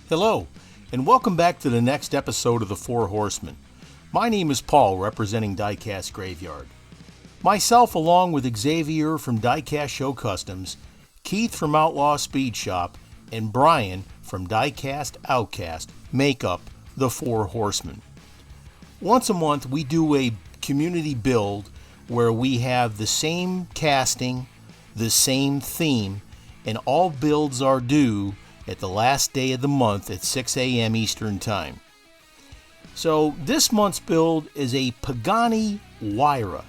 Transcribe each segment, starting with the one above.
Hello, and welcome back to the next episode of the Four Horsemen. My name is Paul, representing Diecast Graveyard. Myself, along with Xavier from Diecast Show Customs, Keith from Outlaw Speed Shop, and Brian from Diecast Outcast, make up the Four Horsemen. Once a month, we do a community build where we have the same casting, the same theme, and all builds are due at the last day of the month at 6 a.m. Eastern Time. So this month's build is a Pagani Huayra,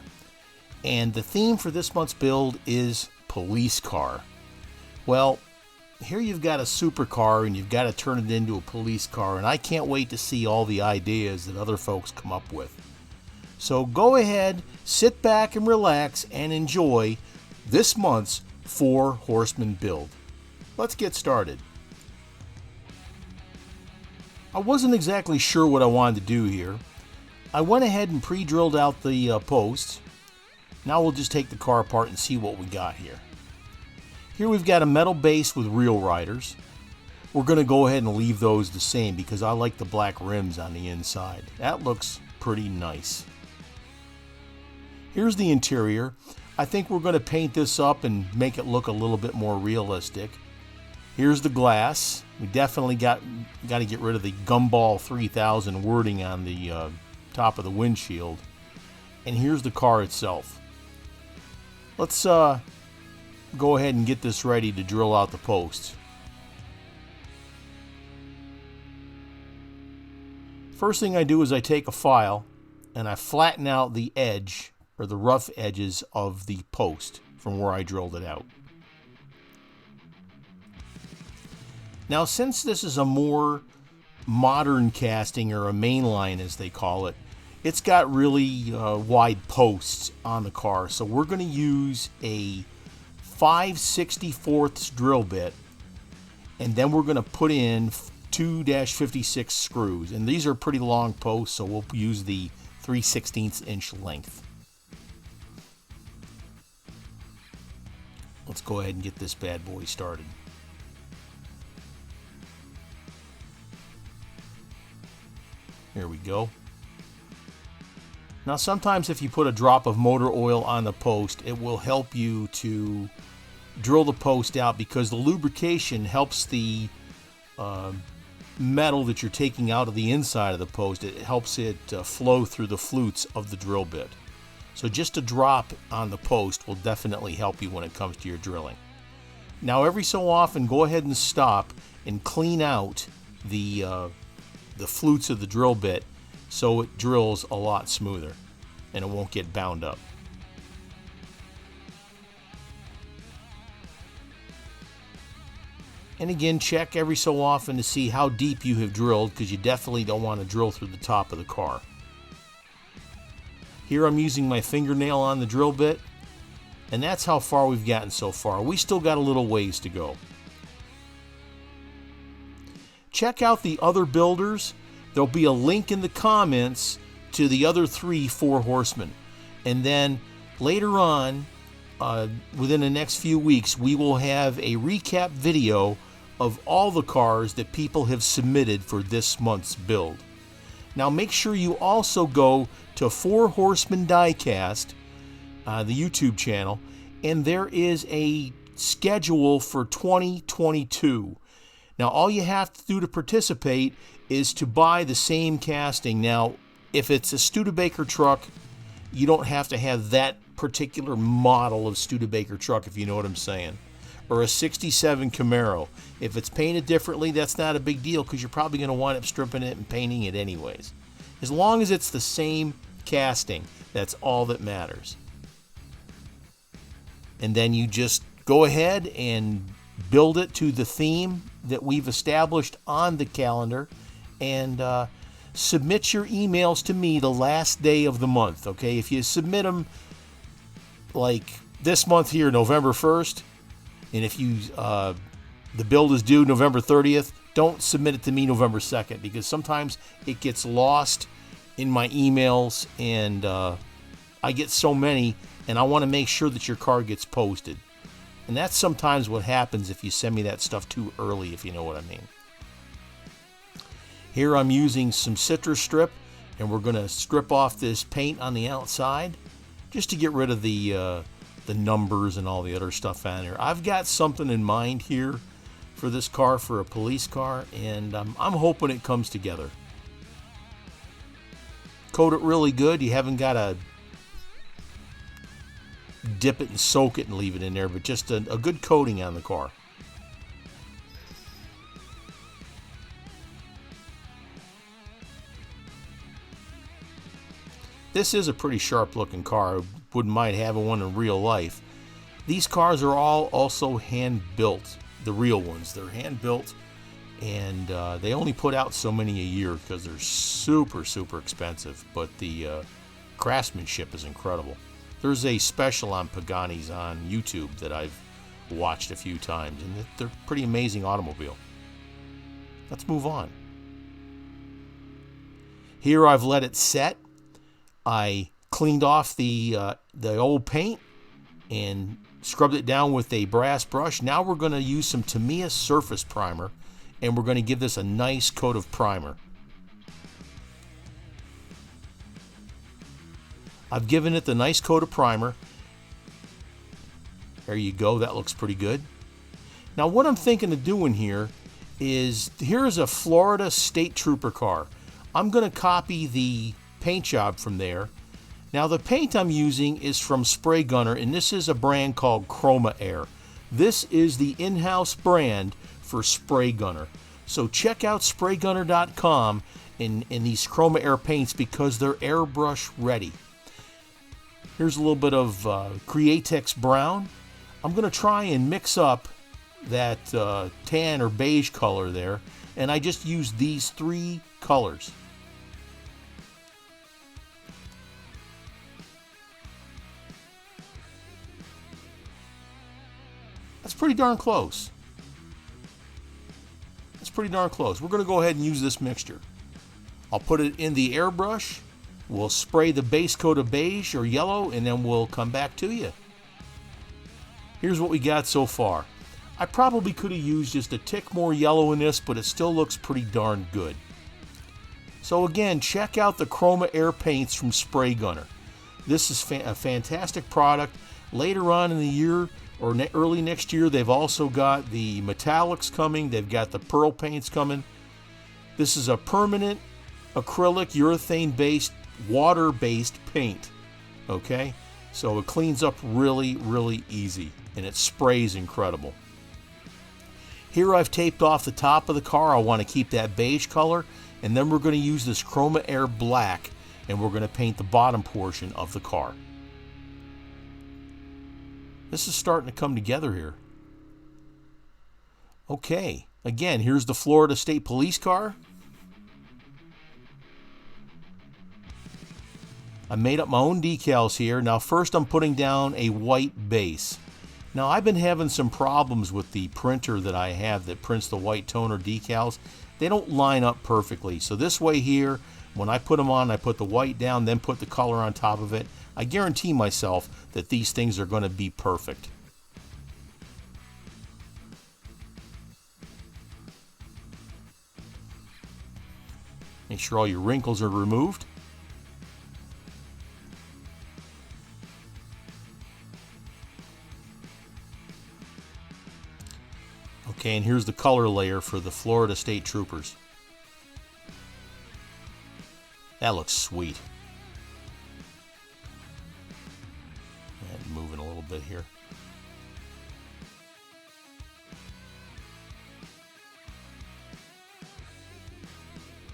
and the theme for this month's build is police car. Well, here you've got a supercar and you've got to turn it into a police car, and I can't wait to see all the ideas that other folks come up with. So go ahead, sit back and relax and enjoy this month's Four Horsemen build. Let's get started. I wasn't exactly sure what I wanted to do here. I went ahead and pre-drilled out the posts. Now we'll just take the car apart and see what we got here. Here we've got a metal base with reel riders. We're going to go ahead and leave those the same because I like the black rims on the inside. That looks pretty nice. Here's the interior. I think we're going to paint this up and make it look a little bit more realistic. Here's the glass. We definitely got to get rid of the Gumball 3000 wording on the top of the windshield. And here's the car itself. Let's go ahead and get this ready to drill out the posts. First thing I do is I take a file and I flatten out the edge or the rough edges of the post from where I drilled it out. Now, since this is a more modern casting, or a mainline as they call it, it's got really wide posts on the car. So we're going to use a 5/64 drill bit, and then we're going to put in 2-56 screws. And these are pretty long posts, so we'll use the 3/16 inch length. Let's go ahead and get this bad boy started. Here we go. Now sometimes if you put a drop of motor oil on the post, it will help you to drill the post out because the lubrication helps the metal that you're taking out of the inside of the post. It helps it flow through the flutes of the drill bit. So just a drop on the post will definitely help you when it comes to your drilling. Now every so often go ahead and stop and clean out the flutes of the drill bit so it drills a lot smoother and it won't get bound up. And again, check every so often to see how deep you have drilled, because you definitely don't want to drill through the top of the car. Here I'm using my fingernail on the drill bit, and that's how far we've gotten so far. We still got a little ways to go. Check out the other builders. There'll be a link in the comments to the other 3 Four Horsemen. And then later on, within the next few weeks, we will have a recap video of all the cars that people have submitted for this month's build. Now make sure you also go to Four Horsemen Diecast, the YouTube channel, and there is a schedule for 2022. Now, all you have to do to participate is to buy the same casting. Now, if it's a Studebaker truck, you don't have to have that particular model of Studebaker truck, if you know what I'm saying. Or a 67 Camaro. If it's painted differently, that's not a big deal because you're probably going to wind up stripping it and painting it anyways. As long as it's the same casting, that's all that matters. And then you just go ahead and build it to the theme that we've established on the calendar, and submit your emails to me the last day of the month. Okay, if you submit them like this month here, November 1st, and if you the build is due November 30th, don't submit it to me November 2nd, because sometimes it gets lost in my emails, and I get so many, and I want to make sure that your car gets posted. And that's sometimes what happens if you send me that stuff too early, if you know what I mean. Here I'm using some citrus strip, and we're going to strip off this paint on the outside just to get rid of the numbers and all the other stuff on here. I've got something in mind here for this car, for a police car, and I'm hoping it comes together. Coat it really good. You haven't got to dip it and soak it and leave it in there, but just a good coating on the car. This is a pretty sharp looking car. I wouldn't mind having one in real life. These cars are all also hand built. The real ones, they're hand built, and they only put out so many a year because they're super expensive, but the craftsmanship is incredible. There's a special on Pagani's on YouTube that I've watched a few times, and they're a pretty amazing automobile. Let's move on. Here I've let it set. I cleaned off the old paint and scrubbed it down with a brass brush. Now we're going to use some Tamiya surface primer, and we're going to give this a nice coat of primer. I've given it the nice coat of primer. There you go. That looks pretty good. Now what I'm thinking of doing here is, here's a Florida State Trooper car. I'm going to copy the paint job from there. Now the paint I'm using is from Spray Gunner, and this is a brand called Chroma Air. This is the in-house brand for Spray Gunner. So check out spraygunner.com in these Chroma Air paints because they're airbrush ready. Here's a little bit of Createx brown. I'm going to try and mix up that tan or beige color there, and I just used these 3 colors. That's pretty darn close. That's pretty darn close. We're going to go ahead and use this mixture. I'll put it in the airbrush. We'll spray the base coat of beige or yellow, and then we'll come back to you. Here's what we got so far. I probably could have used just a tick more yellow in this, but it still looks pretty darn good. So again, check out the Chroma Air paints from Spray Gunner. This is a fantastic product. Later on in the year, or early next year, they've also got the metallics coming. They've got the pearl paints coming. This is a permanent acrylic urethane-based, water-based paint. Okay? So it cleans up really easy, and it sprays incredible. Here I've taped off the top of the car. I want to keep that beige color, and then we're going to use this Chroma Air black, and we're going to paint the bottom portion of the car. This is starting to come together here. Okay, again, here's the Florida State Police car. I made up my own decals here. Now first I'm putting down a white base. Now I've been having some problems with the printer that I have that prints the white toner decals. They don't line up perfectly. So this way here, when I put them on, I put the white down, then put the color on top of it. I guarantee myself that these things are going to be perfect. Make sure all your wrinkles are removed. Okay, and here's the color layer for the Florida State Troopers. That looks sweet. And moving a little bit here.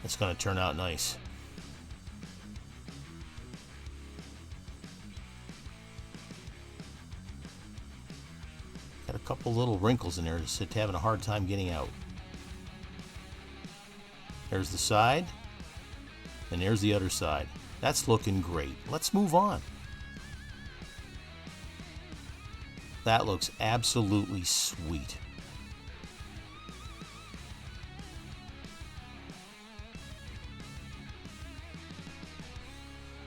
It's going to turn out nice. Got a couple little wrinkles in there that's having a hard time getting out. There's the side, and there's the other side. That's looking great. Let's move on. That looks absolutely sweet.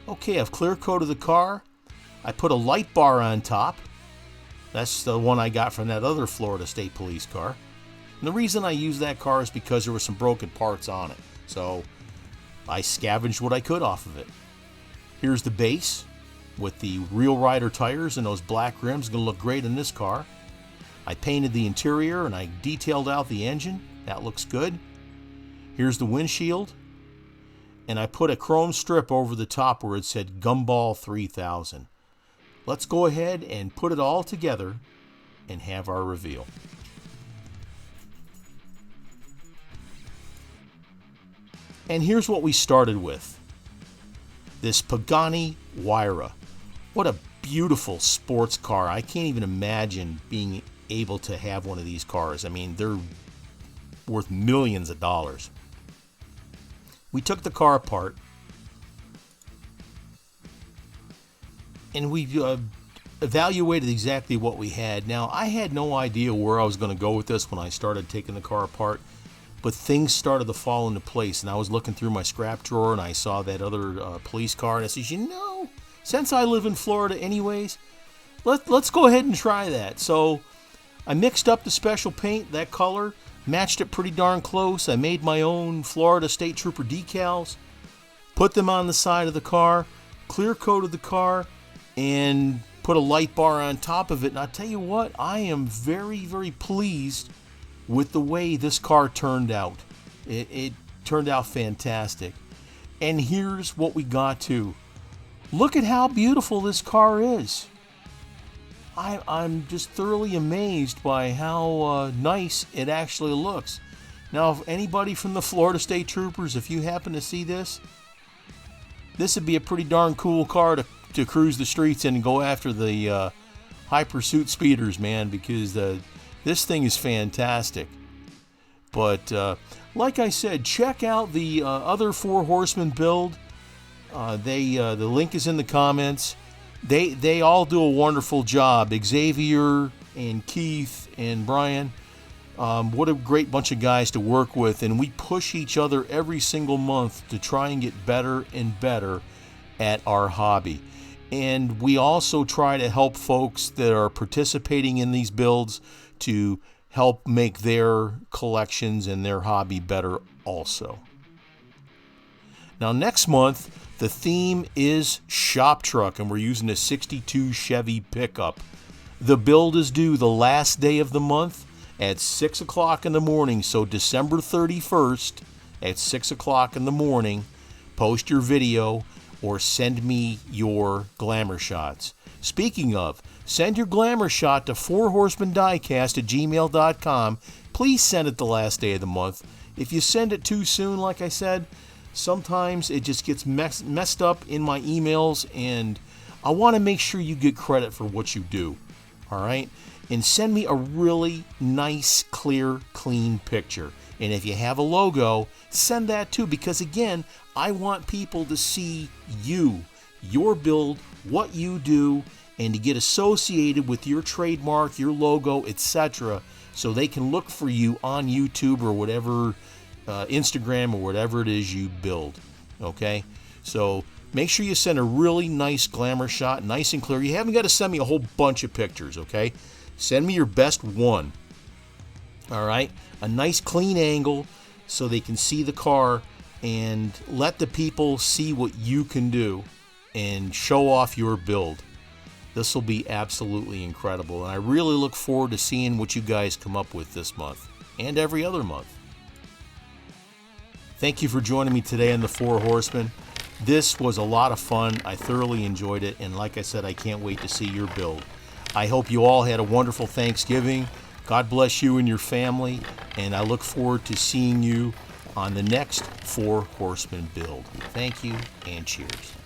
Okay, I've clear coated the car. I put a light bar on top. That's the one I got from that other Florida State Police car. And the reason I used that car is because there were some broken parts on it. So I scavenged what I could off of it. Here's the base with the Real Rider tires and those black rims. Going to look great in this car. I painted the interior and I detailed out the engine. That looks good. Here's the windshield. And I put a chrome strip over the top where it said Gumball 3000. Let's go ahead and put it all together and have our reveal. And here's what we started with. This Pagani Huayra. What a beautiful sports car. I can't even imagine being able to have one of these cars. I mean, they're worth millions of dollars. We took the car apart and we evaluated exactly what we had. Now, I had no idea where I was going to go with this when I started taking the car apart, but things started to fall into place, and I was looking through my scrap drawer and I saw that other police car, and I said, you know, since I live in Florida anyways, let's go ahead and try that. So I mixed up the special paint, that color, matched it pretty darn close. I made my own Florida State Trooper decals, put them on the side of the car, clear coated the car, and put a light bar on top of it. And I'll tell you what, I am very, very pleased with the way this car turned out. It turned out fantastic. And here's what we got to. Look at how beautiful this car is. I'm just thoroughly amazed by how nice it actually looks. Now, if anybody from the Florida State Troopers, if you happen to see this, this would be a pretty darn cool car to cruise the streets and go after the high pursuit speeders, man, because this thing is fantastic. But like I said, check out the other Four Horsemen build. The link is in the comments. They all do a wonderful job. Xavier and Keith and Brian, what a great bunch of guys to work with, and we push each other every single month to try and get better and better at our hobby. And we also try to help folks that are participating in these builds to help make their collections and their hobby better also. Now next month, the theme is shop truck, and we're using a 62 Chevy pickup. The build is due the last day of the month at 6 o'clock in the morning, so December 31st at 6 o'clock in the morning, post your video or send me your glamour shots. Speaking of, send your glamour shot to 4horsemendiecast@gmail.com. Please send it the last day of the month. If you send it too soon, like I said, sometimes it just gets messed up in my emails, and I want to make sure you get credit for what you do. All right? And send me a really nice, clear, clean picture. And if you have a logo, send that too, because again, I want people to see you, your build, what you do, and to get associated with your trademark, your logo, etc., so they can look for you on YouTube or whatever, Instagram or whatever it is you build. Okay? So make sure you send a really nice glamour shot, nice and clear. You haven't got to send me a whole bunch of pictures, okay? Send me your best one. All right? A nice clean angle so they can see the car, and let the people see what you can do and show off your build. This will be absolutely incredible, and I really look forward to seeing what you guys come up with this month and every other month. Thank you for joining me today on the Four Horsemen. This was a lot of fun. I thoroughly enjoyed it, and like I said, I can't wait to see your build. I hope you all had a wonderful Thanksgiving. God bless you and your family, and I look forward to seeing you on the next Four Horsemen build. Thank you, and cheers.